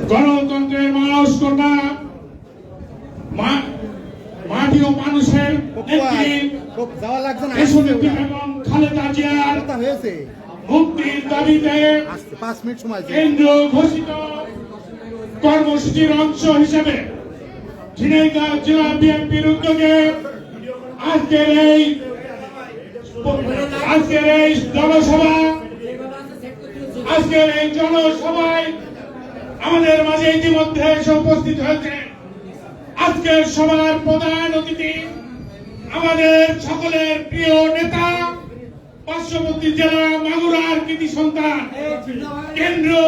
গণতন্ত্রের মানুষ কন্যা মাটি ও মানুষের বেগম খালেদা জিয়ার মুক্তির দাবিতে 5 মিনিট সময় কেন্দ্র ঘোষিত কর্মসূচির অংশ হিসেবে ঝিনাইদহ জেলা বিএনপির উদ্যোগে আজকের এই জনসভায় আমাদের মাঝে ইতিমধ্যে এসে উপস্থিত হয়েছে আজকের সভার প্রধান অতিথি আমাদের সকলের প্রিয় নেতা পার্শ্ববর্তী জেলা মাগুরার কৃতি সন্তান কেন্দ্রীয়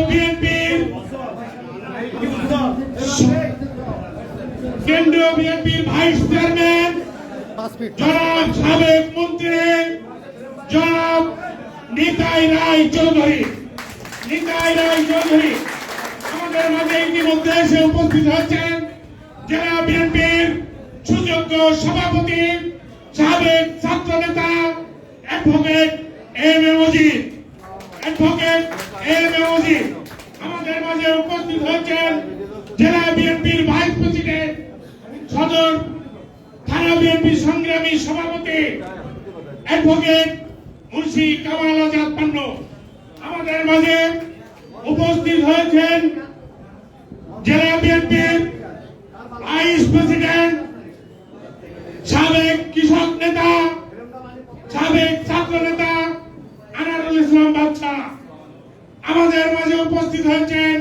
বিএনপির ভাইস চেয়ারম্যান জনাব সাবেক মন্ত্রী জনাব নিতাই রায় চৌধুরী আমাদের মাঝে ইতিমধ্যে এসে উপস্থিত হচ্ছেন জেলা বিএনপির সুযোগ্য সভাপতি সাবেক ছাত্র নেতা অ্যাডভোকেট এম এ মজিদ আমাদের মাঝে উপস্থিত হয়েছেন জেলা বিএনপির ভাইস প্রেসিডেন্ট সদর থানা বিএনপি সংগ্রামী সভাপতি অ্যাডভোকেট মুন্সি কামাল আজাদ পান্নু আমাদের মাঝে উপস্থিত হয়েছেন জেলা বিএনপির ভাইস প্রেসিডেন্ট সাবেক কৃষক নেতা সাবেক ছাত্র নেতা আনারুল ইসলাম বাদশা আমাদের মাঝে উপস্থিত হয়েছেন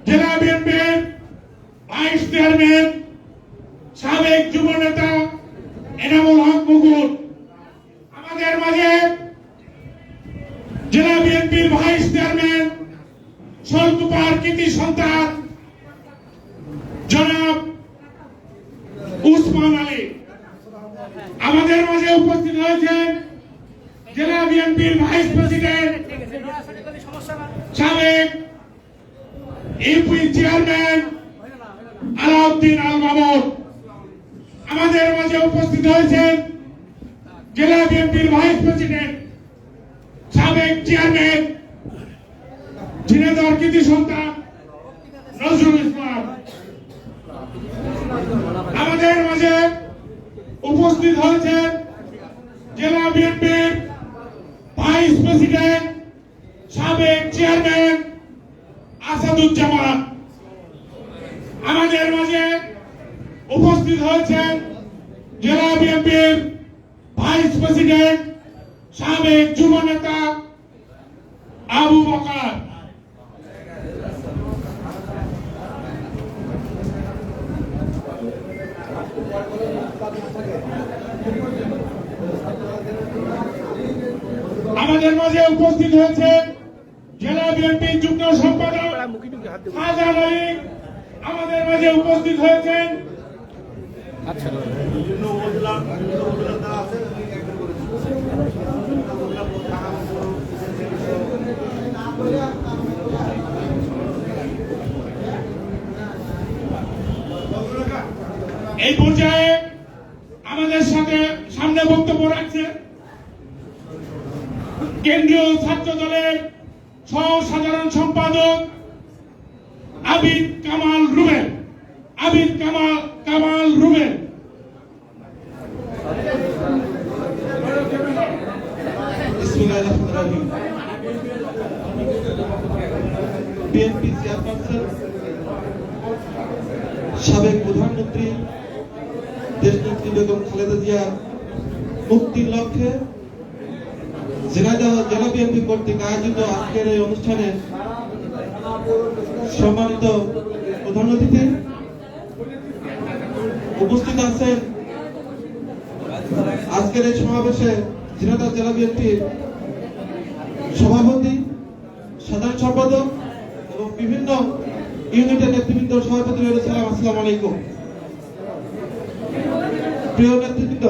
জেলা বিএনপির ভাইস চেয়ারম্যান সাবেক যুব নেতা এনামুল হক মুকুল আমাদের মাঝে জেলা বিএনপির ভাইস চেয়ারম্যান সলকুপার কৃতি সন্তান জনাব উসমান আলী আমাদের মাঝে উপস্থিত হয়েছেন জেলা বিএনপির ভাইস প্রেসিডেন্ট সাবেক ইউপি চেয়ারম্যান আলাউদ্দিন আল মামুন আমাদের মাঝে উপস্থিত হয়েছেন জেলা বিএনপির ভাইস প্রেসিডেন্ট সাবেক চেয়ারম্যান ঝিনাইদহ কৃতি সন্তান নজরুল ইসলাম আমাদের মাঝে উপস্থিত হয়েছেন জেলা বিএনপির ভাইস প্রেসিডেন্ট সাবেক চেয়ারম্যান আসাদুজ্জামান আমাদের মাঝে উপস্থিত হয়েছেন জেলা বিএনপির ভাইস প্রেসিডেন্ট সাবেক যুব নেতা আবু বকর আমাদের মাঝে উপস্থিত হয়েছেন জেলা বিএনপির যুগ্ম সম্পাদক শাহজাহান আলী আমাদের মাঝে উপস্থিত হয়েছেন এই পর্যায়ে আমাদের সাথে সামনে বক্তব্য রাখছে কেন্দ্রীয় ছাত্র দলের সহ সাধারণ সম্পাদক আবিদ কামাল রুবেল বিএনপি চেয়ারপারসন সাবেক প্রধানমন্ত্রী দেশনেত্রী বেগম খালেদা জিয়ার মুক্তির লক্ষ্যে ঝিনাইদহ জেলা বিএনপি কর্তৃক আয়োজিত আজকের এই অনুষ্ঠানে সম্মানিত প্রধান অতিথি উপস্থিত আছেন আজকের এই সমাবেশে ঝিনাইদহ জেলা বিএনপির সভাপতি সাধারণ সম্পাদক এবং বিভিন্ন ইউনিটের নেতৃবৃন্দ সভাপতি রয়েছে। আসসালামু আলাইকুম। প্রিয় নেতৃবৃন্দ,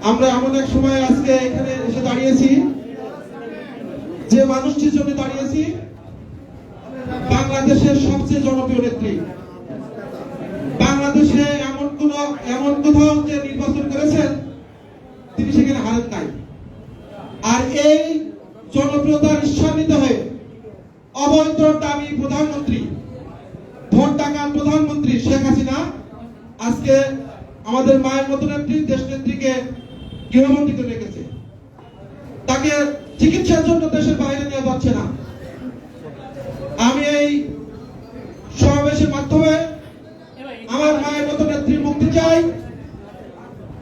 আমরা এমন এক সময় আজকে এখানে এসে দাঁড়িয়েছি যে মানুষটির জন্য দাঁড়িয়েছি বাংলাদেশের সবচেয়ে জনপ্রিয় নেত্রী। বাংলাদেশে এমন কোথাও যে নির্বাচন করেছেন তিনি সেখানে হারেন নাই। আর এই জনপ্রিয়তার ঈর্ষান্বিত হয়ে অবৈধ দাবি প্রধানমন্ত্রী, ভোট টাকার প্রধানমন্ত্রী শেখ হাসিনা আজকে আমাদের মায়ের মতো নেত্রী, দেশ নেত্রীকে গৃহবন্দী করে রেখেছে। তাকে চিকিৎসার জন্য দেশের বাইরে নেওয়া যাচ্ছে না। আমি এই সমাবেশের মাধ্যমে আমার মায়ের মতো নেত্রীর মুক্তি চাই,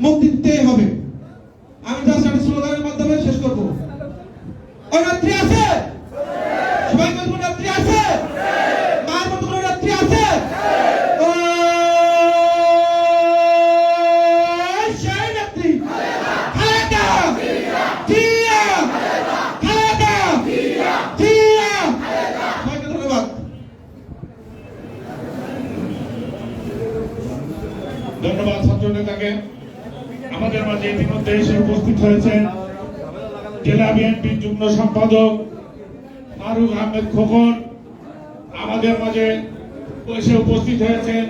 মুক্তি দিতেই হবে। আমি জাস্ট একটা স্লোগানের মাধ্যমে শেষ করব। ও নেত্রী আছে, সবাই বলবো নেত্রী আছে, মায়ের মতো কোনো নেত্রী আছে? ও সেই নেত্রী খালেদা জিয়া, খালেদা জিয়া। সবাইকে ধন্যবাদ। ধন্যবাদ ছাত্র নেতাকে। আমাদের মাঝে ইতিমধ্যে এসে উপস্থিত হয়েছেন জেলা বিএনপির যুগ্ম সম্পাদক ফারুক আহমেদ খোকন। আমাদের মাঝে এসে উপস্থিত হয়েছেন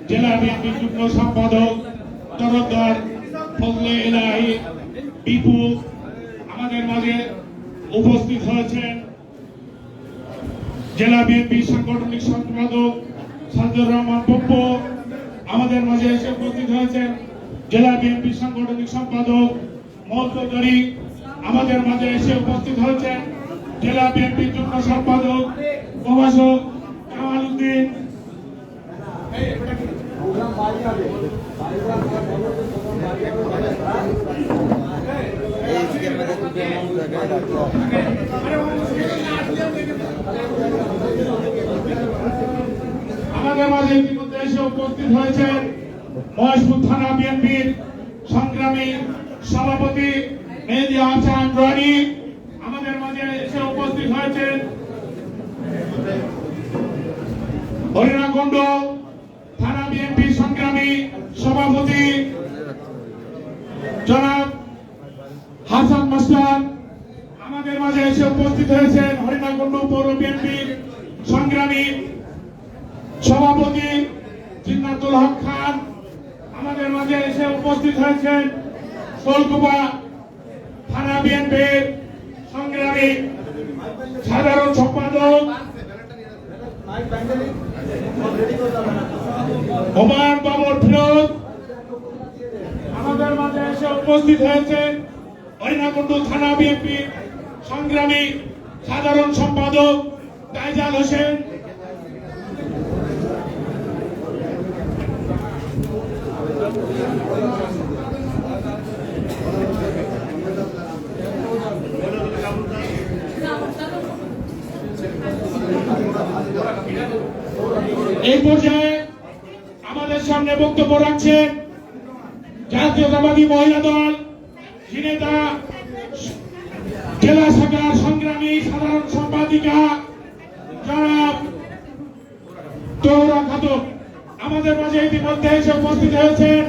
জেলা বিএনপির যুগ্ম সম্পাদক তরফদার ফজলে ইলাহি বিপু। আমাদের মাঝে উপস্থিত হয়েছেন জেলা বিএনপির সাংগঠনিক সম্পাদক সাজ্জুর রহমান পপ্পু। আমাদের মাঝে এসে উপস্থিত হয়েছেন জেলা বিএনপির সাংগঠনিক সম্পাদক মওদুদী। আমাদের মাঝে এসে উপস্থিত হয়েছেন জেলা বিএনপির যুগ্ম সম্পাদক প্রভাষক কামাল উদ্দিন। আমাদের মাঝে ইতিমধ্যে এসে উপস্থিত হয়েছেন মহেশপুর থানা বিএনপির সংগ্রামী সভাপতি মেহেদী হাসান রানী। আমাদের মাঝে এসে উপস্থিত হয়েছেন হরিণাকুণ্ড থানা বিএনপির সংগ্রামী সভাপতি জনাব হাসান মাস্টার। আমাদের মাঝে এসে উপস্থিত হয়েছেন হরিণাকুণ্ড পৌর বিএনপির সংগ্রামী সভাপতি জিন্নাতুল হক খান। আমাদের মাঝে এসে উপস্থিত হয়েছেন শোলকুপা থানা বিএনপির সংগ্রামী সাধারণ সম্পাদক হুমায়ুন বাবর ফিরোজ। আমাদের মাঝে এসে উপস্থিত হয়েছেন হরিণাকুণ্ড থানা বিএনপির সংগ্রামী সাধারণ সম্পাদক তাইজাল হোসেন। এই পর্যায়ে আমাদের সামনে বক্তব্য রাখছেন জাতীয়তাবাদী মহিলা দল ঝিনেদা জেলা শাখার সংগ্রামী সাধারণ সম্পাদিকা জনাব তৌরা খাতুন। আমাদের মাঝে ইতিমধ্যে এসে উপস্থিত হয়েছেন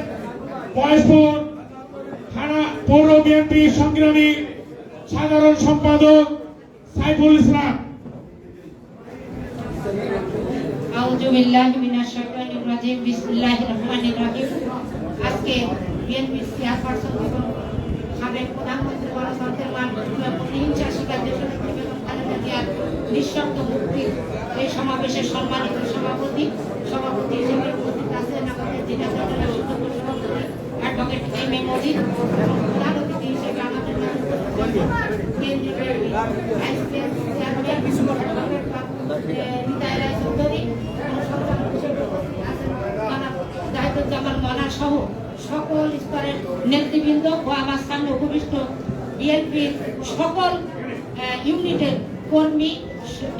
মহেশপুর থানা পৌর বিএনপি সংগ্রামী সাধারণ সম্পাদক সাইফুল ইসলাম। আউযু বিল্লাহি মিনাশ শাইতানির রাজিম। বিসমিল্লাহির রহমানির রহিম। আজকে বিএনপি চেয়ারপারসন এবং সাবেক প্রধানমন্ত্রী গণতন্ত্রের মান এবং হিংসা শিকার দেশনেত্রী বেগম খালেদা জিয়ার নিঃশর্ত মুক্তির এই সমাবেশের সম্মানিত সভাপতি হিসেবে উপস্থিত আছেন আমাদের জেলা দলের সদস্য সভাপতি অ্যাডভোকেট এম এ মজিদ এবং প্রধান অতিথি হিসেবে আমাদের মাঝে কেন্দ্রীয় ভাইস চেয়ারম্যান নিতাই রায় চৌধুরী জামাল মনা সহ সকল স্তরের নেতৃবৃন্দ ও আমার সামনে উপবিষ্ট বিএনপির সকল ইউনিটের কর্মী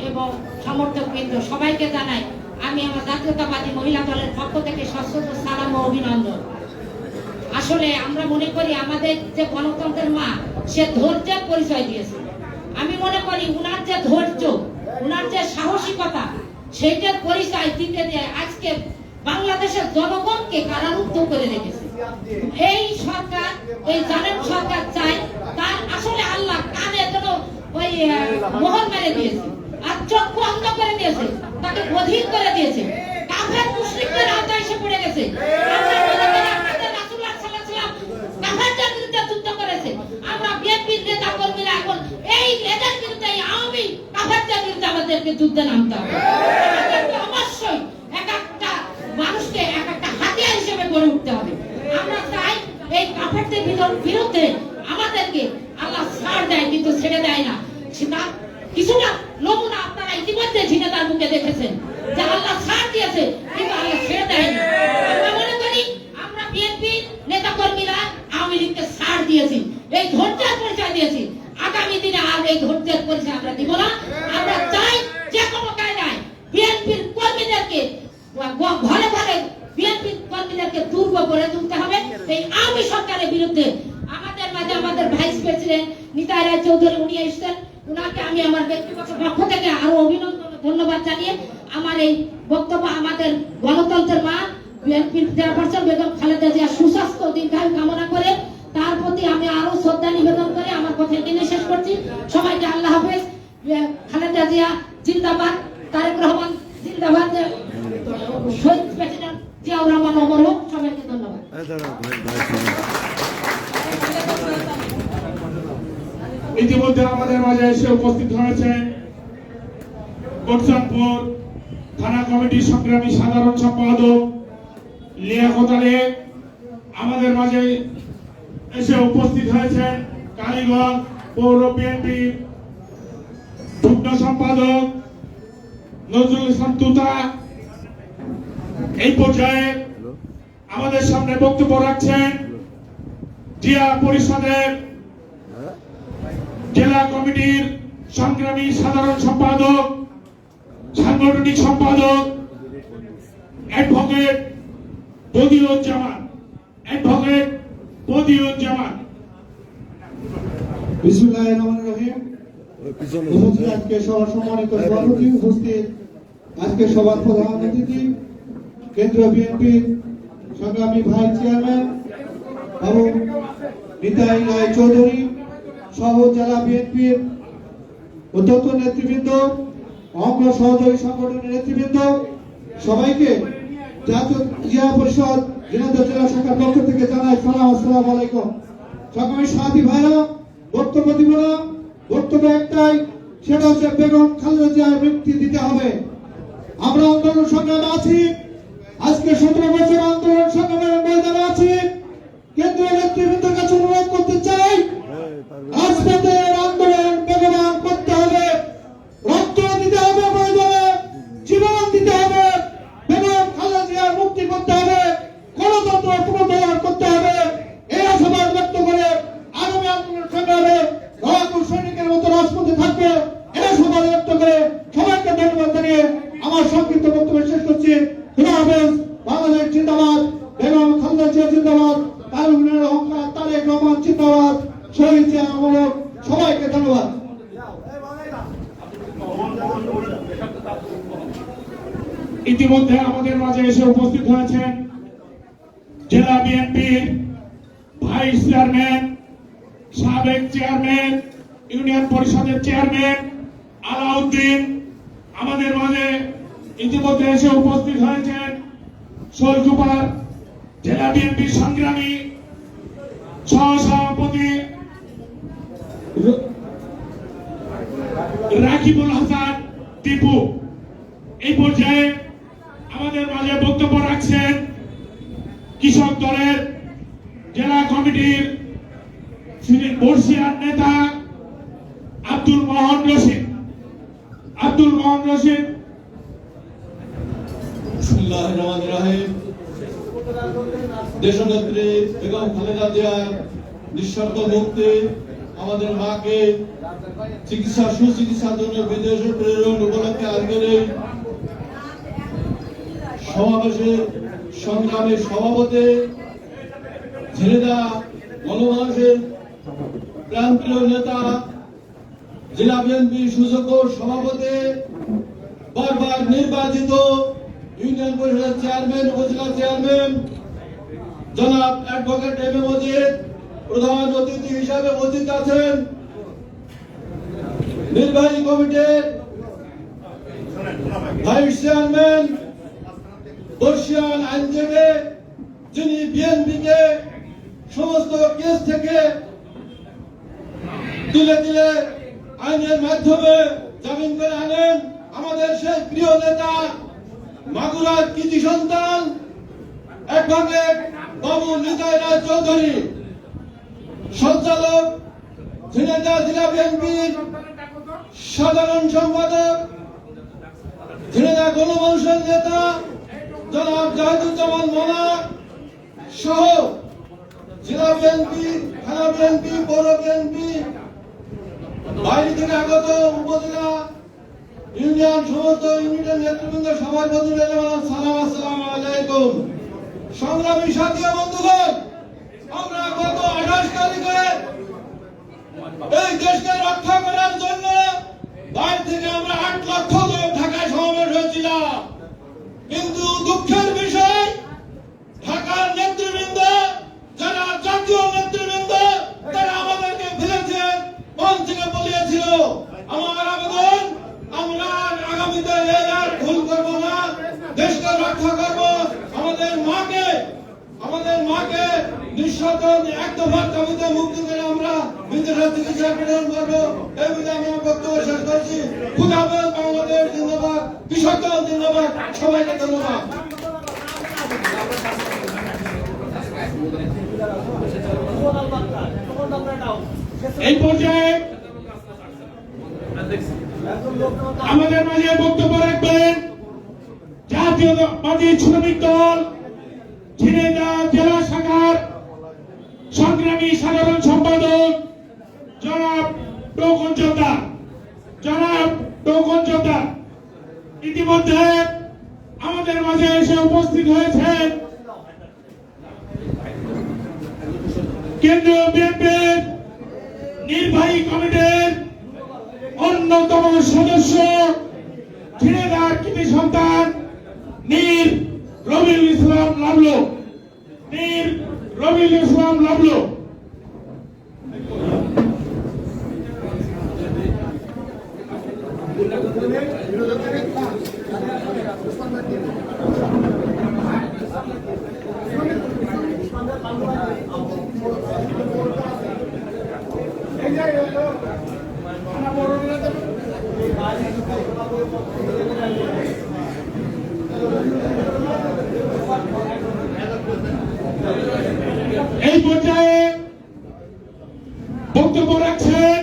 এবং সমর্থক বৃন্দ সবাইকে জানাই আমি আমার জাতীয়তাবাদী মহিলা দলের পক্ষ থেকে সশ্রদ্ধ সালাম ও অভিনন্দন। আসলে আমরা মনে করি আমাদের যে গণতন্ত্রের মা সে ধৈর্যের পরিচয় দিয়েছে। আমি মনে করি উনার যে ধৈর্য, উনার যে সাহসিকতা, সেইটার পরিচয় দিতে দিয়ে আজকে বাংলাদেশের জনগণকে কারারুদ্ধ করে রেখেছে। এই সরকার, এই জালেম সরকার চাই তার আসলে আল্লাহ কানে যেন ওই মোহর মেরে দিয়েছে আর চক্ষু অন্ধ করে দিয়েছে, তাকে বধির করে দিয়েছে। কাফের মুশরিকদের আওতায় এসে পড়ে গেছে। আমরা মনে করি আমাদের রাসূলুল্লাহ সাল্লাল্লাহু আলাইহি ওয়াসাল্লাম কাফেরদের বিরুদ্ধে যুদ্ধ করেছে। আমরা বিএনপির নেতা কর্মীরা এখন এই এদের বিরুদ্ধে, আওয়ামী কাফেরদের বিরুদ্ধে আমরা আমাদেরকে যুদ্ধে নামতে হবে। আমাদেরকে অবশ্যই এক একটা মানুষকে এক একটা হাতিয়ার হিসেবে গড়ে উঠতে হবে। আমরা চাই এই কাফেরদের বিরুদ্ধে আমাদেরকে আল্লাহ ছাড় দেয়, কিন্তু ছেড়ে দেয় না। সেটা কিছুটা নমুনা আপনারা ইতিমধ্যে ঝিনাদার মুখে দেখেছেন যে আল্লাহ ছাড় দিয়েছে, কিন্তু আল্লাহ ছেড়ে দেয়নি। আমরা মনে করি আমরা বিএনপি নেতা কর্মীরা আওয়ামী লীগকে ছাড় দিয়েছি, এই ধৈর্যের পরিচয় দিয়েছি। আগামী দিনে আর এই ধৈর্যের পরিচয় আমরা দিব না। আমরা চাই যে কোনো কায়দায় বিএনপির কর্মীদেরকে ঘরে ঘরে বিএনপি কর্মীদেরকে দুর্গ করে তুলতে হবে এই আওয়ামী সরকারের বিরুদ্ধে। আমাদের মাঝে আমাদের ভাইস প্রেসিডেন্ট নিতাই রায় চৌধুরী উনি এসেছেন, উনাকে আমি আমার ব্যক্তিগত পক্ষ থেকে আরো অভিনন্দন ধন্যবাদ জানিয়ে আমার এই বক্তব্য আমাদের গণতন্ত্রের মা বিএনপির চেয়ারপারসন বেগম খালেদা জিয়া সুস্বাস্থ্য দীর্ঘায়ু কামনা করে তার প্রতি আমি আরো শ্রদ্ধা নিবেদন করে আমার কথা এখানে শেষ করছি। সবাইকে আল্লাহ হাফেজ। খালেদা জিয়া জিন্দাবাদ, তারেক রহমান জিন্দাবাদ, শহীদ প্রেসিডেন্ট জিয়াউর রহমান অমর হোক। সবাইকে ধন্যবাদ। ইতিমধ্যে আমাদের মাঝে এসে উপস্থিত হয়েছেন কোটচাঁদপুর থানা কমিটির সংগ্রামী সাধারণ সম্পাদক লিয়াকত আলী। আমাদের মাঝে এসে উপস্থিত হয়েছেন কালীগঞ্জ পৌর বিএনপির যুগ্ম সম্পাদক নজরুল ইসলাম তুতা। এই পর্যায়ে আমাদের সামনে বক্তব্য রাখছেন জিয়া পরিষদের জেলা কমিটির সংগ্রামী সাধারণ সম্পাদক সাংগঠনিক সম্পাদক অ্যাডভোকেট বদিউজ্জামান। বিসমিল্লাহির রহমানির রহিম। উপস্থিত আজকে সভার সম্মানিত সভাপতি, উপস্থিত আজকে সভার প্রধান অতিথি কেন্দ্রীয় বিএনপির সংগ্রামী ভাইস চেয়ারম্যান এবং নিতাই রায় চৌধুরী সহ জেলা বিএনপির উদ্ধত নেতৃবৃন্দ, অঙ্গ সহযোগী সংগঠনের নেতৃবৃন্দ, সবাইকে জাতীয় জিয়া পরিষদ ঝিনাইদহ জেলা শাখার পক্ষ থেকে জানাই সালাম, আসসালামু আলাইকুম। সংগ্রামী সাথী ভাইরা, বক্তব্য দিব না, বক্তব্য একটাই, সেটা হচ্ছে বেগম খালেদা জিয়ার মুক্তি দিতে হবে। আমরা আন্দোলন সংগ্রামে আছি, আজকে 17 বছর আন্দোলন সংগ্রামের ময়দানে আছি। কেন্দ্রীয় নেতৃবৃন্দের কাছে অনুরোধ করতে চাই, রাজপথের আন্দোলন বেগবান করতে হবে, রক্ত দিতে হবে, প্রয়োজনে জীবন দিতে হবে, বেগম খালেদা জিয়ার মুক্তি করতে হবে, গণতন্ত্র পুনরুদ্ধার করতে হবে। এই আশাবাদ ব্যক্ত করে আগামী আন্দোলন সংগ্রামে রংপুর সৈনিকের মতো রাজপথে থাকবে, এই আশাবাদ ব্যক্ত করে সবাইকে ধন্যবাদ জানিয়ে আমার সংক্ষিপ্ত বক্তব্য শেষ করছি। খুদা হাফেজ। বাংলাদেশ জিন্দাবাদ, বেগম খালেদা জিয়া জিন্দাবাদ, তারুণ্যের অহংকার তারেক রহমান জিন্দাবাদ, শহীদ জিয়া অমর হোক। সবাইকে ধন্যবাদ। ইতিমধ্যে আমাদের মাঝে এসে উপস্থিত হয়েছেন জেলা বিএনপির ভাইস চেয়ারম্যান, সাবেক চেয়ারম্যান, ইউনিয়ন পরিষদের চেয়ারম্যান আলাউদ্দিন। আমাদের মাঝে ইতিমধ্যে এসে উপস্থিত হয়েছেন শোলকুপার জেলা বিএনপির সংগ্রামী সহসভাপতি রাকিবুল হাসান টিপু। এই পর্যায়ে আমাদের মাঝে বক্তব্য রাখছেন কৃষক দলের জেলা কমিটির বর্ষিয়ার নেতা আব্দুল মোহন রশিদ। বিসমিল্লাহির রহমানির রহিম। দেশনেত্রী বেগম খালেদা জিয়ার নিঃশর্ত মুক্তি, আমাদের মাকে সুচিকিৎসার জন্য বিদেশে প্রেরণ উপলক্ষে আজকের এই সমাবেশের সংগ্রামী সভাপতি, ঝিনাইদহ গণমানুষের প্রান্তীয় নেতা, জেলা বিএনপি সুযোগ্য সভাপতি, বারবার নির্বাচিত ইউনিয়ন পরিষদের চেয়ারম্যান, উপজেলা চেয়ারম্যান জনাব অ্যাডভোকেট এম এ মজিদ, প্রধান অতিথি হিসাবে উপস্থিত আছেন নির্বাহী কমিটির ভাইস চেয়ারম্যান বর্ষিয়ান আইনজীবী, যিনি বিএনপিকে সমস্ত কেস থেকে তুলে আইনের মাধ্যমে জামিন করে আনেন, আমাদের সেই প্রিয় নেতা মাগুরার কৃতি সন্তান অ্যাডভোকেট বাবু নিতাই রায় চৌধুরী, সঞ্চালক ঝিনাইদহ জেলা বিএনপির সাধারণ সম্পাদক ঝিনাইদহ গণমানুষের নেতা জনাব জাহিদুজ্জামান মোনা সহ জেলা বিএনপি, থানা বিএনপি, পৌর বিএনপি, বাইরে থেকে আগত উপজেলা ইউনিয়ন সমস্ত ইউনিটের নেতৃবৃন্দ সবার প্রতি সালাম, আসসালামু আলাইকুম। সংগ্রামী সাথী ও বন্ধুগণ, আমরা গত 28 তারিখে এই দেশকে রক্ষা করার জন্য বাইরে থেকে আমরা 8 লক্ষ লোক ঢাকায় সমাবেশ হয়েছিলাম, কিন্তু দুঃখের বিষয় ঢাকার নেতৃবৃন্দ, যারা জাতীয় নেতৃবৃন্দ, তারা আমাদেরকে ফেলেছে, মন থেকে বলিয়েছিল। আমার আবেদন, আমরা আগামীতে এই আর ভুল করব না, দেশকে রক্ষা করব, আমাদের মাকে নিঃসন্তান এক দফার দাবিতে মুক্তি করে আমরা বিদেশের চিকিৎসা গ্রহণ করবো। এই বলে আমি আমার বক্তব্য শেষ করছি। খুদা হাফেজ, বাংলাদেশ জিন্দাবাদ, কৃষক দল জিন্দাবাদ, সবাইকে ধন্যবাদ। এই পর্যায়ে আমাদের মাঝে বক্তব্য রাখবেন জাতীয়তাবাদী শ্রমিক দল ঝিনাইদহ জেলা শাখার সংগ্রামী সাধারণ সম্পাদক জনাব টোকন যোদ্ধা। ইতিমধ্যে আমাদের মাঝে এসে উপস্থিত হয়েছেন কেন্দ্রীয় বিএনপির নির্বাহী কমিটির অন্যতম সদস্য ঝিনাইদহের কৃতি সন্তান মীর রবিউল ইসলাম লাবলু। এই পর্যায়ে বক্তব্য রাখছেন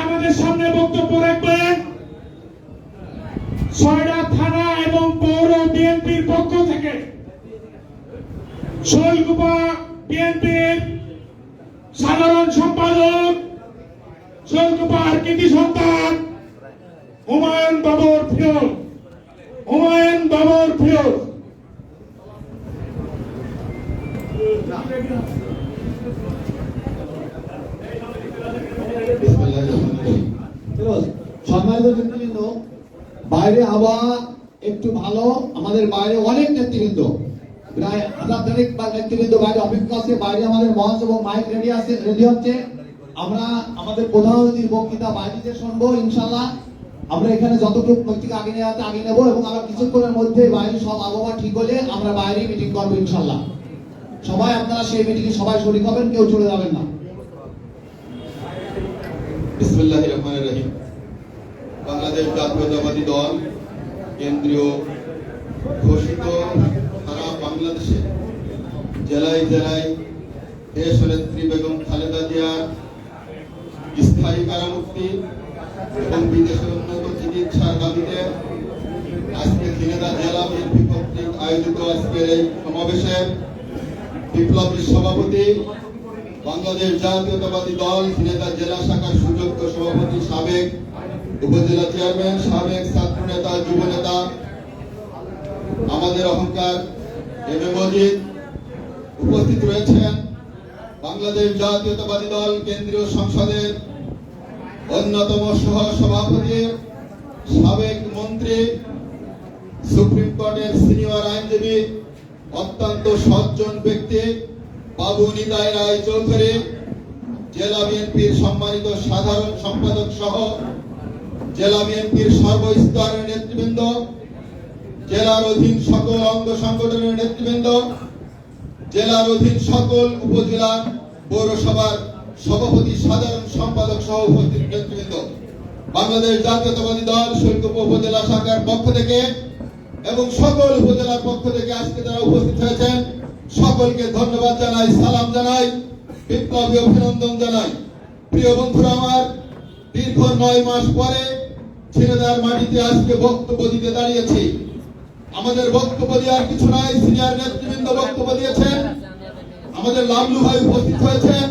আমাদের সামনে বক্তব্য রাখবেন 6টা থানা এবং পৌর বিএনপির পক্ষ থেকে শৈলকুপা বিএনপির সাধারণ সম্পাদক, শৈলকুপার কৃতি সন্তান হুমায়ুন বাবর ফিরোজ। সম্মানিত নেতৃবৃন্দ, বাইরে আবহাওয়া একটু ভালো, আমাদের বাইরে অনেক নেতৃবৃন্দ, প্রায় 1000 নেতৃবৃন্দ বাইরে অপেক্ষা আছে। বাইরে আমাদের মঞ্চ এবং মাইক রেডি হচ্ছে। আমরা আমাদের প্রধান অতিথির বক্তৃতা বাইরে শুনবো ইনশাল্লাহ। আমরা এখানে যতটুকু বক্তৃতা আগে নেবো এবং আমরা কিছুক্ষণের মধ্যে বাইরে সব আবহাওয়া ঠিক হলে আমরা বাইরে মিটিং করবো ইনশাল্লাহ। সবাই আপনারা সেই মিটিংয়ে সবাই শরীক হবেন, কেউ চলে যাবেন না। বিসমিল্লাহির রহমানির রহিম। বাংলাদেশ জাতীয়তাবাদী দল কেন্দ্রীয় ঘোষিত সারা বাংলাদেশে জেলায় দেশনেত্রী বেগম খালেদা জিয়ার স্থায়ী কারামুক্তি এবং বিদেশে উন্নত চিকিৎসার দাবিতে আজকে ঝিনাইদহ জেলা বিএনপি কর্তৃক আয়োজিত আজকের এই সমাবেশে বিপ্লবী সভাপতি, বাংলাদেশ জাতীয়তাবাদী দল ঝিনাইদহ জেলা শাখার সুযোগ্য সভাপতি, সাবেক উপজেলা চেয়ারম্যান, সাবেক ছাত্র নেতা, যুব নেতা, আমাদের অহংকার এম এ মজিদ, উপস্থিত রয়েছেন বাংলাদেশ জাতীয়তাবাদী দল কেন্দ্রীয় সংসদের অন্যতম সহ সভাপতি, সাবেক মন্ত্রী, সুপ্রিম কোর্টের সিনিয়র আইনজীবী, অত্যন্ত সজ্জন ব্যক্তি বাবু নিতাই রায় চৌধুরী, জেলা বিএনপির সম্মানিত সাধারণ সম্পাদক সহ জেলা বিএনপির সর্বস্তরের নেতৃবৃন্দ, জেলার অধীন সকল অঙ্গ সংগঠনের নেতৃবৃন্দ, জেলার অধীন সকল উপজেলা পৌরসভার সভাপতি, সাধারণ সম্পাদক সহ উপস্থিত নেতৃবৃন্দ, বাংলাদেশ জাতীয়তাবাদী দল শৈলকুপা উপজেলা শাখার পক্ষ থেকে এবং সকল উপজেলার পক্ষ থেকে আজকে যারা উপস্থিত হয়েছেন সকলকে ধন্যবাদ জানাই, সালাম জানাই, বিপ্লবী অভিনন্দন জানাই। প্রিয় বন্ধুরা আমার, দীর্ঘ 9 মাস পরে ঝিনাইদহের মাটিতে আজকে বক্তব্য দিতে দাঁড়িয়েছি। আমাদের বক্তব্য দেওয়ার কিছু নাই, সিনিয়র নেতৃবৃন্দ বক্তব্য দিয়েছেন, আমাদের লাভলু ভাই উপস্থিত হয়েছেন।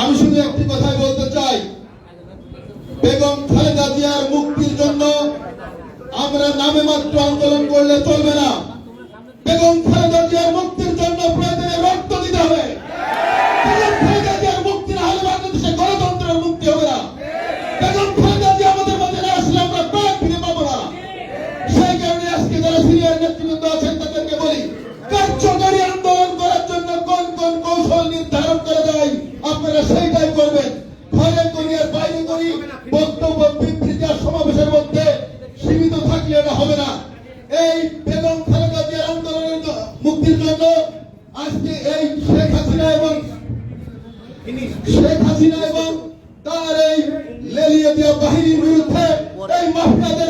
আমি শুধু একটি কথাই বলতে চাই, বেগম খালেদা জিয়ার মুক্তির জন্য আমরা নামে মাত্র আন্দোলন করলে চলবে না। বেগম খালেদা জিয়ার মুক্তির জন্য প্রয়োজনে রক্ত দিতে হবে। বেগম খালেদা জিয়ার মুক্তি না হলে বাংলাদেশে গণতন্ত্রের মুক্তি হবে না। বেগম খালেদা জিয়া আমাদের মাঝে না আসলে আমরা প্রাণ ফিরে পাবো না। সেই কারণে আজকে যারা সিনিয়র নেতৃবৃন্দ আছেন তাদেরকে বলি, কার্যকরী আন্দোলন করার জন্য কোন কোন কৌশল নির্ধারণ করা যায় আপনারা সেইটাই করবেন। ঘরে করি আর বাইরে করি বক্তব্য, বিবৃতি আর সমাবেশের মধ্যে সীমিত থাকলে এটা হবে না। এই বেগম খালেদা জিয়ার আন্দোলনের মুক্তির জন্য আজকে এই শেখ হাসিনা এবং তার এই লেলিয়ে দেওয়া বাহিনীর বিরুদ্ধে এই মাফিয়াদের